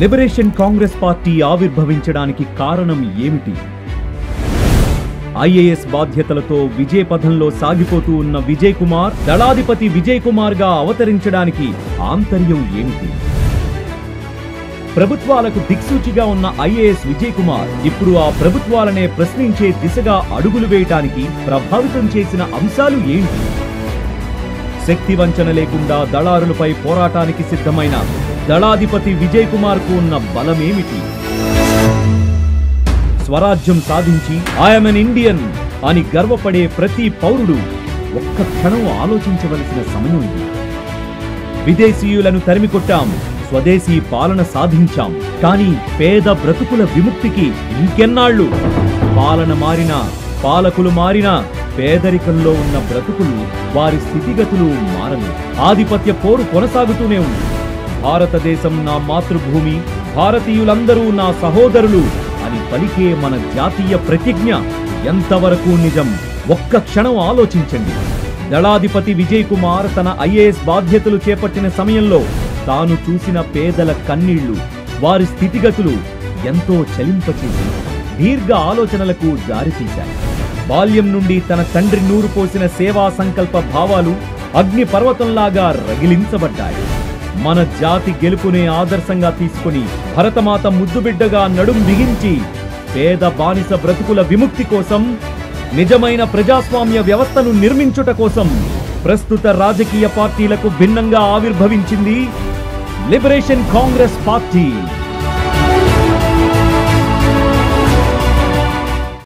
Liberation Congress party ఆవిర్భవించడానికి కారణం ఏమిటి? IAS బాధ్యతలతో విజయ పథంలో సాగిపోతూ ఉన్న విజయ్ కుమార్ దళాధిపతి విజయ్ కుమార్ గా అవతరించడానికి ఆంతర్యం ఏమిటి? ప్రభుత్వాలకు దిక్సూచిగా ఉన్న ఐఏఎస్ విజయ్ కుమార్ ఇప్పుడు ఆ ప్రభుత్వాలనే ప్రశ్నించే దిశగా అడుగులు వేయటానికి ప్రభావితం చేసిన అంశాలు ఏంటి? శక్తి వంచన లేకుండా దళారులపై పోరాటానికి సిద్ధమైన దళాధిపతి విజయ్ కుమార్ కు ఉన్న బలమేమిటి? స్వరాజ్యం సాధించి ఐఎమ్ ఎన్ ఇండియన్ అని గర్వపడే ప్రతి పౌరుడు ఒక్క క్షణం ఆలోచించవలసిన సమయం ఇది. విదేశీయులను తరిమికొట్టాం, స్వదేశీ పాలన సాధించాం, కానీ పేద బ్రతుకుల విముక్తికి ఇంకెన్నాళ్లు? పాలన మారినా, పాలకులు మారినా పేదరికంలో ఉన్న బ్రతుకులు, వారి స్థితిగతులు మారని ఆధిపత్య పోరు కొనసాగుతూనే ఉంది. భారతదేశం నా మాతృభూమి, భారతీయులందరూ నా సహోదరులు అని పలికే మన జాతీయ ప్రతిజ్ఞ ఎంతవరకు నిజం? ఒక్క క్షణం ఆలోచించండి. దళాధిపతి విజయ్ కుమార్ తన ఐఏఎస్ బాధ్యతలు చేపట్టిన సమయంలో తాను చూసిన పేదల కన్నీళ్లు, వారి స్థితిగతులు ఎంతో చలింపచేసి దీర్ఘ ఆలోచనలకు దారితీశాయి. బాల్యం నుండి తన తండ్రి నూరు పోసిన సేవా సంకల్ప భావాలు అగ్ని పర్వతంలాగా రగిలించబడ్డాయి. మన జాతి గెలుపునే ఆదర్శంగా తీసుకుని భరతమాత ముద్దుబిడ్డగా నడుం బిగించి పేద బానిస బ్రతుకుల విముక్తి కోసం, నిజమైన ప్రజాస్వామ్య వ్యవస్థను నిర్మించుట కోసం ప్రస్తుత రాజకీయ పార్టీలకు భిన్నంగా ఆవిర్భవించింది లిబరేషన్ కాంగ్రెస్ పార్టీ.